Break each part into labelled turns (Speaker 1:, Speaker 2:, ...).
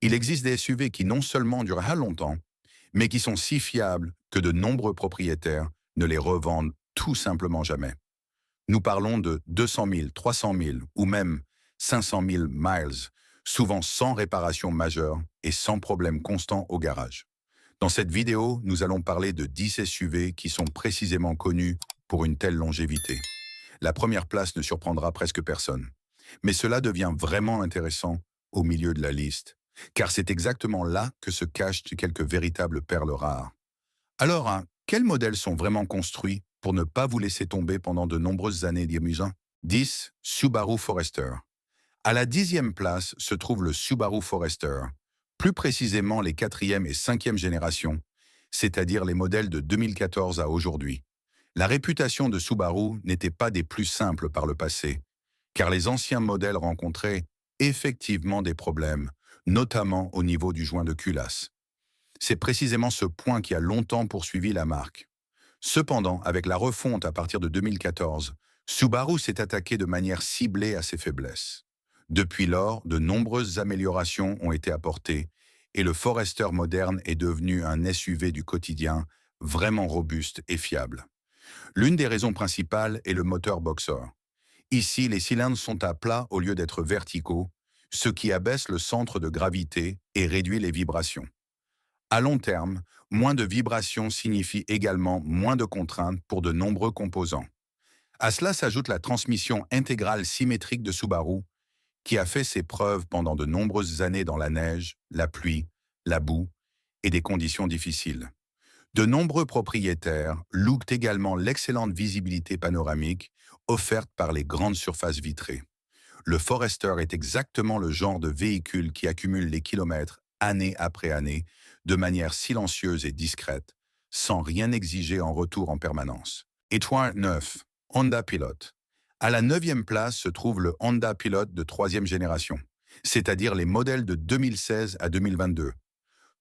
Speaker 1: Il existe des SUV qui non seulement durent longtemps, mais qui sont si fiables que de nombreux propriétaires ne les revendent tout simplement jamais. Nous parlons de 200 000, 300 000 ou même 500 000 miles, souvent sans réparation majeure et sans problème constant au garage. Dans cette vidéo, nous allons parler de 10 SUV qui sont précisément connus pour une telle longévité. La première place ne surprendra presque personne. Mais cela devient vraiment intéressant au milieu de la liste, car c'est exactement là que se cachent quelques véritables perles rares. Alors, quels modèles sont vraiment construits pour ne pas vous laisser tomber pendant de nombreuses années d'amusant? 10. Subaru Forester. À la 10e place se trouve le Subaru Forester, plus précisément les 4e et 5e générations, c'est-à-dire les modèles de 2014 à aujourd'hui. La réputation de Subaru n'était pas des plus simples par le passé, car les anciens modèles rencontraient effectivement des problèmes, notamment au niveau du joint de culasse. C'est précisément ce point qui a longtemps poursuivi la marque. Cependant, avec la refonte à partir de 2014, Subaru s'est attaqué de manière ciblée à ses faiblesses. Depuis lors, de nombreuses améliorations ont été apportées et le Forester moderne est devenu un SUV du quotidien vraiment robuste et fiable. L'une des raisons principales est le moteur Boxer. Ici, les cylindres sont à plat au lieu d'être verticaux, ce qui abaisse le centre de gravité et réduit les vibrations. À long terme, moins de vibrations signifie également moins de contraintes pour de nombreux composants. À cela s'ajoute la transmission intégrale symétrique de Subaru, qui a fait ses preuves pendant de nombreuses années dans la neige, la pluie, la boue et des conditions difficiles. De nombreux propriétaires louent également l'excellente visibilité panoramique offerte par les grandes surfaces vitrées. Le Forester est exactement le genre de véhicule qui accumule les kilomètres année après année de manière silencieuse et discrète, sans rien exiger en retour en permanence. Étoile 9. Honda Pilot. À la 9e place se trouve le Honda Pilot de 3e génération, c'est-à-dire les modèles de 2016 à 2022.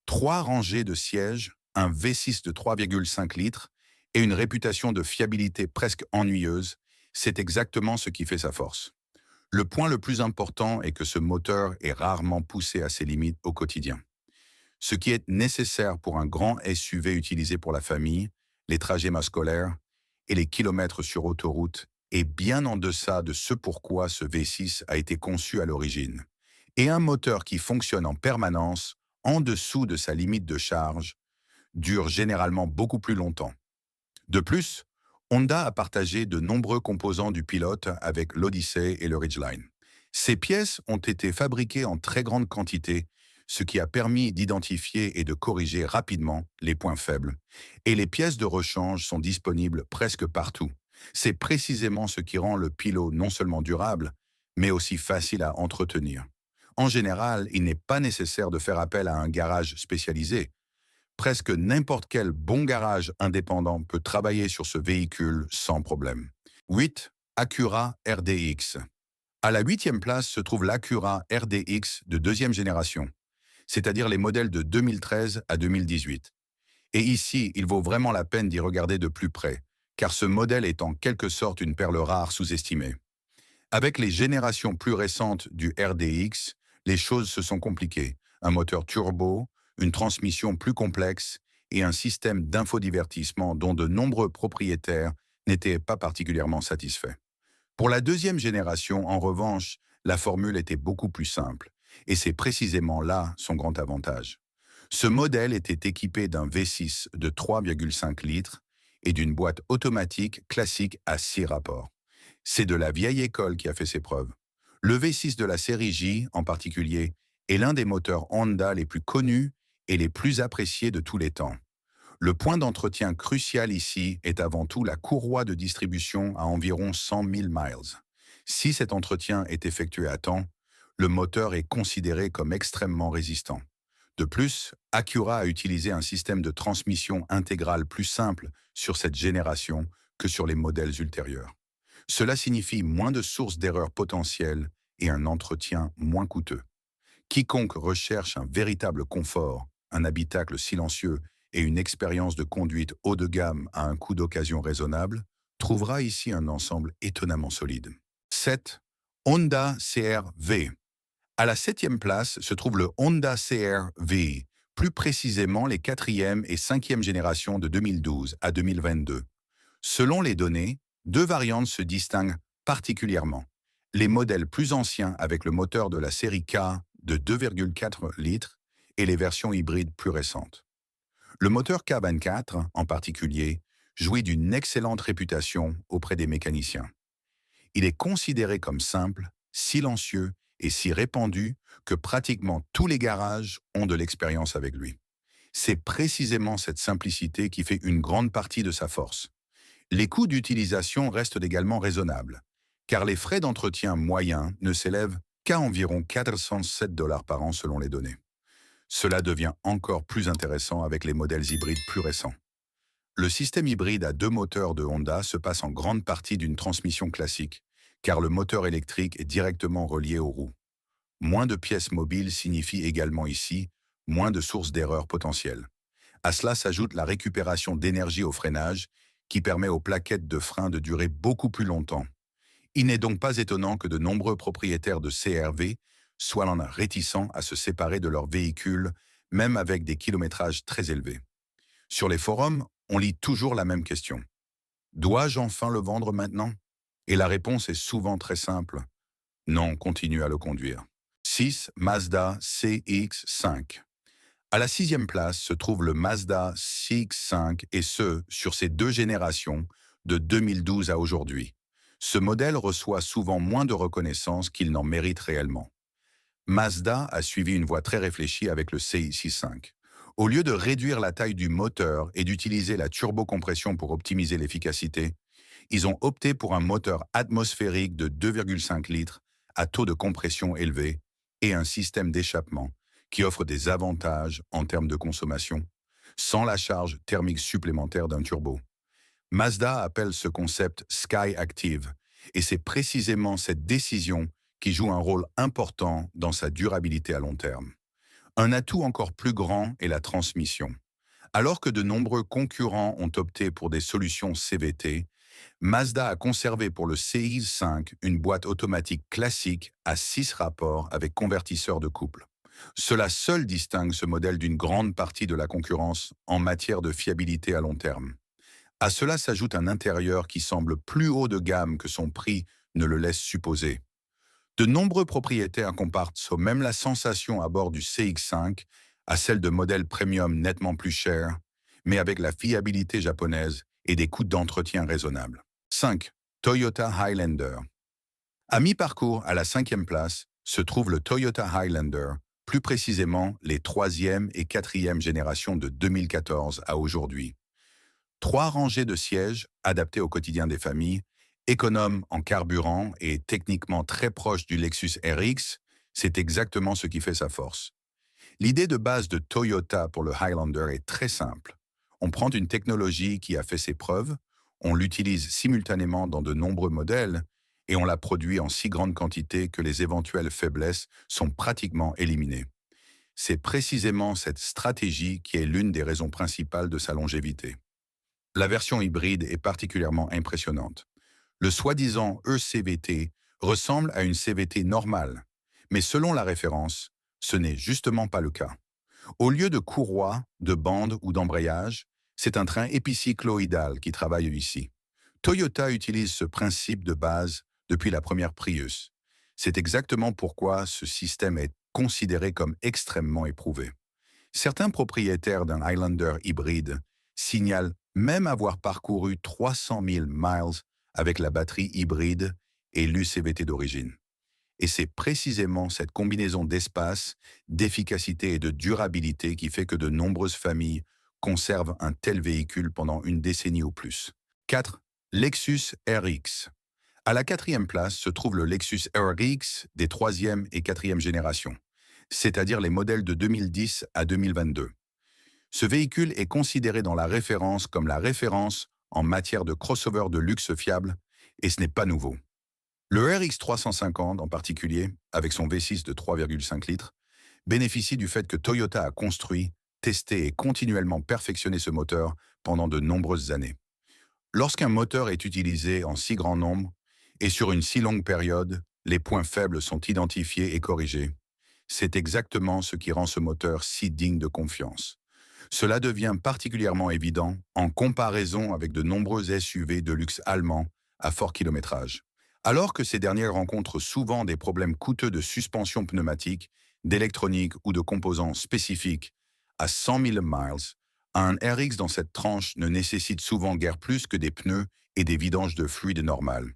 Speaker 1: 3 rangées de sièges, un V6 de 3,5 litres et une réputation de fiabilité presque ennuyeuse, c'est exactement ce qui fait sa force. Le point le plus important est que ce moteur est rarement poussé à ses limites au quotidien. Ce qui est nécessaire pour un grand SUV utilisé pour la famille, les trajets scolaires et les kilomètres sur autoroute est bien en deçà de ce pourquoi ce V6 a été conçu à l'origine. Et un moteur qui fonctionne en permanence, en dessous de sa limite de charge, dure généralement beaucoup plus longtemps. De plus, Honda a partagé de nombreux composants du pilote avec l'Odyssey et le Ridgeline. Ces pièces ont été fabriquées en très grande quantité, ce qui a permis d'identifier et de corriger rapidement les points faibles. Et les pièces de rechange sont disponibles presque partout. C'est précisément ce qui rend le Pilot non seulement durable, mais aussi facile à entretenir. En général, il n'est pas nécessaire de faire appel à un garage spécialisé. Presque n'importe quel bon garage indépendant peut travailler sur ce véhicule sans problème. 8. Acura RDX. À la 8e place se trouve l'Acura RDX de 2e génération, c'est-à-dire les modèles de 2013 à 2018. Et ici, il vaut vraiment la peine d'y regarder de plus près, car ce modèle est en quelque sorte une perle rare sous-estimée. Avec les générations plus récentes du RDX, les choses se sont compliquées. Un moteur turbo, une transmission plus complexe et un système d'infodivertissement dont de nombreux propriétaires n'étaient pas particulièrement satisfaits. Pour la 2e génération, en revanche, la formule était beaucoup plus simple, et c'est précisément là son grand avantage. Ce modèle était équipé d'un V6 de 3,5 litres et d'une boîte automatique classique à 6 rapports. C'est de la vieille école qui a fait ses preuves. Le V6 de la série J, en particulier, est l'un des moteurs Honda les plus connus et les plus appréciés de tous les temps. Le point d'entretien crucial ici est avant tout la courroie de distribution à environ 100 000 miles. Si cet entretien est effectué à temps, le moteur est considéré comme extrêmement résistant. De plus, Acura a utilisé un système de transmission intégrale plus simple sur cette génération que sur les modèles ultérieurs. Cela signifie moins de sources d'erreurs potentielles et un entretien moins coûteux. Quiconque recherche un véritable confort, un habitacle silencieux et une expérience de conduite haut de gamme à un coût d'occasion raisonnable, trouvera ici un ensemble étonnamment solide. 7. Honda CR-V. À la septième place se trouve le Honda CR-V, plus précisément les quatrième et cinquième générations de 2012 à 2022. Selon les données, deux variantes se distinguent particulièrement. Les modèles plus anciens avec le moteur de la série K de 2,4 litres et les versions hybrides plus récentes. Le moteur K24, en particulier, jouit d'une excellente réputation auprès des mécaniciens. Il est considéré comme simple, silencieux et si répandu que pratiquement tous les garages ont de l'expérience avec lui. C'est précisément cette simplicité qui fait une grande partie de sa force. Les coûts d'utilisation restent également raisonnables, car les frais d'entretien moyens ne s'élèvent qu'à environ 407 dollars par an selon les données. Cela devient encore plus intéressant avec les modèles hybrides plus récents. Le système hybride à deux moteurs de Honda se passe en grande partie d'une transmission classique, car le moteur électrique est directement relié aux roues. Moins de pièces mobiles signifie également ici moins de sources d'erreurs potentielles. À cela s'ajoute la récupération d'énergie au freinage, qui permet aux plaquettes de frein de durer beaucoup plus longtemps. Il n'est donc pas étonnant que de nombreux propriétaires de CR-V soient réticents à se séparer de leur véhicule, même avec des kilométrages très élevés. Sur les forums, on lit toujours la même question. Dois-je enfin le vendre maintenant? Et la réponse est souvent très simple. Non, continue à le conduire. 6. Mazda CX-5. À la sixième place se trouve le Mazda CX-5 et ce, sur ces deux générations, de 2012 à aujourd'hui. Ce modèle reçoit souvent moins de reconnaissance qu'il n'en mérite réellement. Mazda a suivi une voie très réfléchie avec le CX-5. Au lieu de réduire la taille du moteur et d'utiliser la turbocompression pour optimiser l'efficacité, ils ont opté pour un moteur atmosphérique de 2,5 litres à taux de compression élevé et un système d'échappement qui offre des avantages en termes de consommation, sans la charge thermique supplémentaire d'un turbo. Mazda appelle ce concept Sky Active, et c'est précisément cette décision qui joue un rôle important dans sa durabilité à long terme. Un atout encore plus grand est la transmission. Alors que de nombreux concurrents ont opté pour des solutions CVT, Mazda a conservé pour le CX-5 une boîte automatique classique à 6 rapports avec convertisseur de couple. Cela seul distingue ce modèle d'une grande partie de la concurrence en matière de fiabilité à long terme. À cela s'ajoute un intérieur qui semble plus haut de gamme que son prix ne le laisse supposer. De nombreux propriétaires comparent même la sensation à bord du CX-5 à celle de modèles premium nettement plus chers, mais avec la fiabilité japonaise et des coûts d'entretien raisonnables. 5. Toyota Highlander. À mi-parcours, à la cinquième place, se trouve le Toyota Highlander, plus précisément les troisième et quatrième générations de 2014 à aujourd'hui. 3 rangées de sièges adaptés au quotidien des familles, économes en carburant et techniquement très proche du Lexus RX, c'est exactement ce qui fait sa force. L'idée de base de Toyota pour le Highlander est très simple. On prend une technologie qui a fait ses preuves, on l'utilise simultanément dans de nombreux modèles et on la produit en si grande quantité que les éventuelles faiblesses sont pratiquement éliminées. C'est précisément cette stratégie qui est l'une des raisons principales de sa longévité. La version hybride est particulièrement impressionnante. Le soi-disant eCVT ressemble à une CVT normale, mais selon la référence, ce n'est justement pas le cas. Au lieu de courroies, de bandes ou d'embrayage, c'est un train épicycloïdal qui travaille ici. Toyota utilise ce principe de base depuis la première Prius. C'est exactement pourquoi ce système est considéré comme extrêmement éprouvé. Certains propriétaires d'un Highlander hybride signalent même avoir parcouru 300 000 miles avec la batterie hybride et l'UCVT d'origine. Et c'est précisément cette combinaison d'espace, d'efficacité et de durabilité qui fait que de nombreuses familles conservent un tel véhicule pendant une décennie ou plus. 4. Lexus RX. À la quatrième place se trouve le Lexus RX des troisième et quatrième générations, c'est-à-dire les modèles de 2010 à 2022. Ce véhicule est considéré dans la référence comme la référence en matière de crossover de luxe fiable, et ce n'est pas nouveau. Le RX 350 en particulier, avec son V6 de 3,5 litres, bénéficie du fait que Toyota a construit, testé et continuellement perfectionné ce moteur pendant de nombreuses années. Lorsqu'un moteur est utilisé en si grand nombre et sur une si longue période, les points faibles sont identifiés et corrigés, C'est exactement ce qui rend ce moteur si digne de confiance. Cela devient particulièrement évident en comparaison avec de nombreux SUV de luxe allemands à fort kilométrage. Alors que ces derniers rencontrent souvent des problèmes coûteux de suspension pneumatique, d'électronique ou de composants spécifiques, à 100 000 miles, un RX dans cette tranche ne nécessite souvent guère plus que des pneus et des vidanges de fluide normal.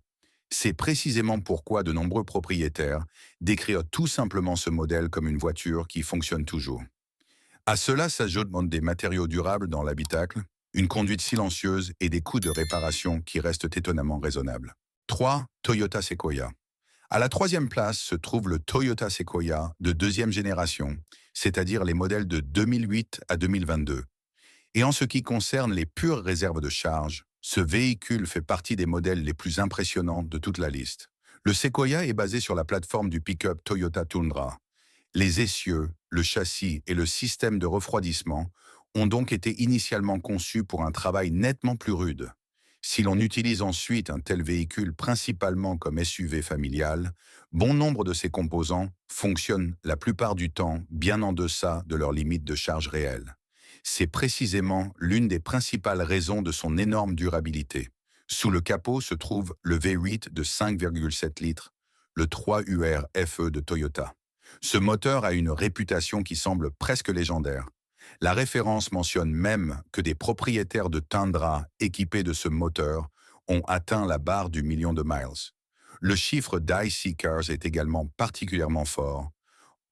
Speaker 1: C'est précisément pourquoi de nombreux propriétaires décrivent tout simplement ce modèle comme une voiture qui fonctionne toujours. À cela s'ajoutent des matériaux durables dans l'habitacle, une conduite silencieuse et des coûts de réparation qui restent étonnamment raisonnables. 3. Toyota Sequoia. À la troisième place se trouve le Toyota Sequoia de deuxième génération, c'est-à-dire les modèles de 2008 à 2022. Et en ce qui concerne les pures réserves de charge, ce véhicule fait partie des modèles les plus impressionnants de toute la liste. Le Sequoia est basé sur la plateforme du pick-up Toyota Tundra. Les essieux, le châssis et le système de refroidissement ont donc été initialement conçus pour un travail nettement plus rude. Si l'on utilise ensuite un tel véhicule principalement comme SUV familial, bon nombre de ses composants fonctionnent la plupart du temps bien en deçà de leur limite de charge réelle. C'est précisément l'une des principales raisons de son énorme durabilité. Sous le capot se trouve le V8 de 5,7 litres, le 3UR FE de Toyota. Ce moteur a une réputation qui semble presque légendaire. La référence mentionne même que des propriétaires de Tundra équipés de ce moteur ont atteint la barre du million de miles. Le chiffre d'IC-Cars est également particulièrement fort.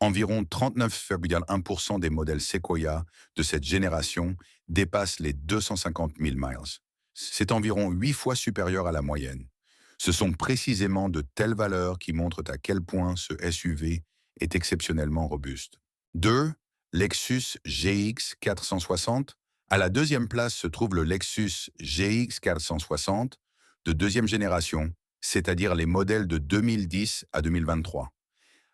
Speaker 1: Environ 39,1% des modèles Sequoia de cette génération dépassent les 250 000 miles. C'est environ 8 fois supérieur à la moyenne. Ce sont précisément de telles valeurs qui montrent à quel point ce SUV est exceptionnellement robuste. 2. Lexus GX 460. À la deuxième place se trouve le Lexus GX 460 de deuxième génération, c'est-à-dire les modèles de 2010 à 2023.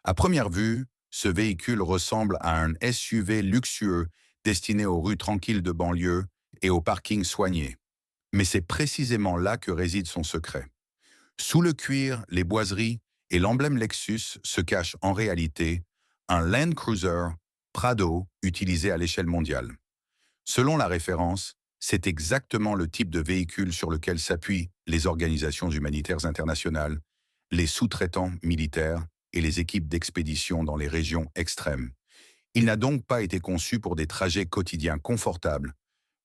Speaker 1: À première vue, ce véhicule ressemble à un SUV luxueux destiné aux rues tranquilles de banlieue et aux parkings soignés. Mais c'est précisément là que réside son secret. Sous le cuir, les boiseries et l'emblème Lexus se cache en réalité un Land Cruiser Prado utilisé à l'échelle mondiale. Selon la référence, c'est exactement le type de véhicule sur lequel s'appuient les organisations humanitaires internationales, les sous-traitants militaires et les équipes d'expédition dans les régions extrêmes. Il n'a donc pas été conçu pour des trajets quotidiens confortables,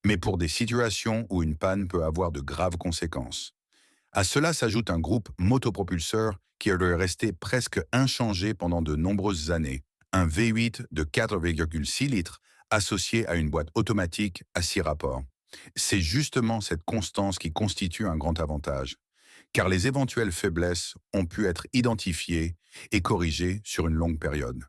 Speaker 1: mais pour des situations où une panne peut avoir de graves conséquences. À cela s'ajoute un groupe motopropulseur qui est resté presque inchangé pendant de nombreuses années, un V8 de 4,6 litres associé à une boîte automatique à 6 rapports. C'est justement cette constance qui constitue un grand avantage, car les éventuelles faiblesses ont pu être identifiées et corrigées sur une longue période.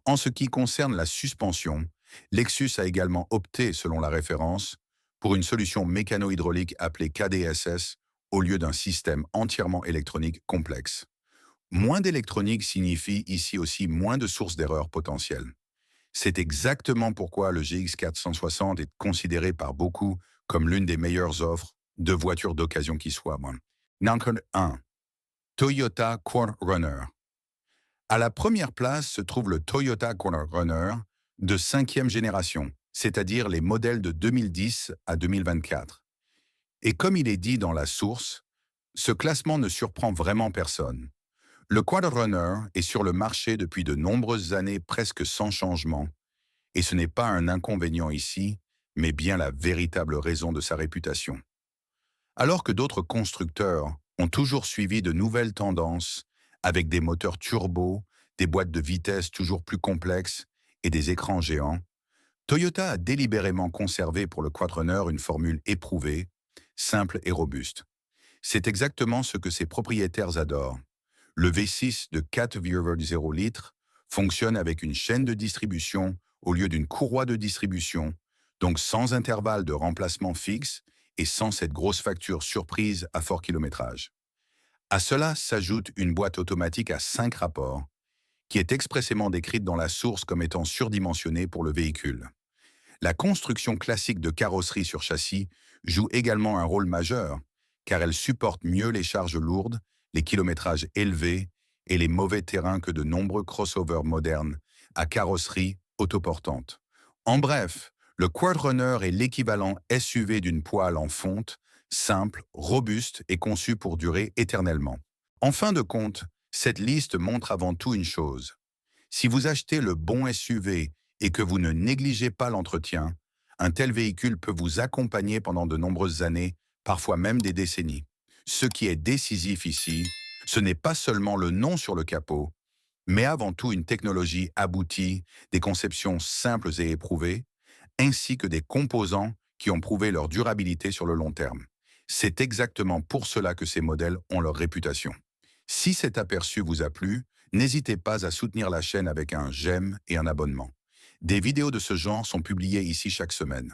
Speaker 1: En ce qui concerne la suspension, Lexus a également opté, selon la référence, pour une solution mécano-hydraulique appelée KDSS au lieu d'un système entièrement électronique complexe. Moins d'électronique signifie ici aussi moins de sources d'erreurs potentielles. C'est exactement pourquoi le GX 460 est considéré par beaucoup comme l'une des meilleures offres de voitures d'occasion qui soit. 1. Toyota 4Runner. À la première place se trouve le Toyota 4Runner de 5e génération, c'est-à-dire les modèles de 2010 à 2024. Et comme il est dit dans la source, ce classement ne surprend vraiment personne. Le 4Runner est sur le marché depuis de nombreuses années presque sans changement, et ce n'est pas un inconvénient ici, mais bien la véritable raison de sa réputation. Alors que d'autres constructeurs ont toujours suivi de nouvelles tendances, avec des moteurs turbo, des boîtes de vitesse toujours plus complexes et des écrans géants, Toyota a délibérément conservé pour le 4Runner une formule éprouvée, simple et robuste. C'est exactement ce que ses propriétaires adorent. Le V6 de 4,0 litres fonctionne avec une chaîne de distribution au lieu d'une courroie de distribution, donc sans intervalle de remplacement fixe et sans cette grosse facture surprise à fort kilométrage. À cela s'ajoute une boîte automatique à 5 rapports, qui est expressément décrite dans la source comme étant surdimensionnée pour le véhicule. La construction classique de carrosserie sur châssis joue également un rôle majeur, car elle supporte mieux les charges lourdes, les kilométrages élevés et les mauvais terrains que de nombreux crossovers modernes, à carrosserie autoportante. En bref, le Quadrunner est l'équivalent SUV d'une poêle en fonte, simple, robuste et conçu pour durer éternellement. En fin de compte, cette liste montre avant tout une chose. Si vous achetez le bon SUV et que vous ne négligez pas l'entretien, un tel véhicule peut vous accompagner pendant de nombreuses années, parfois même des décennies. Ce qui est décisif ici, ce n'est pas seulement le nom sur le capot, mais avant tout une technologie aboutie, des conceptions simples et éprouvées, ainsi que des composants qui ont prouvé leur durabilité sur le long terme. C'est exactement pour cela que ces modèles ont leur réputation. Si cet aperçu vous a plu, n'hésitez pas à soutenir la chaîne avec un j'aime et un abonnement. Des vidéos de ce genre sont publiées ici chaque semaine.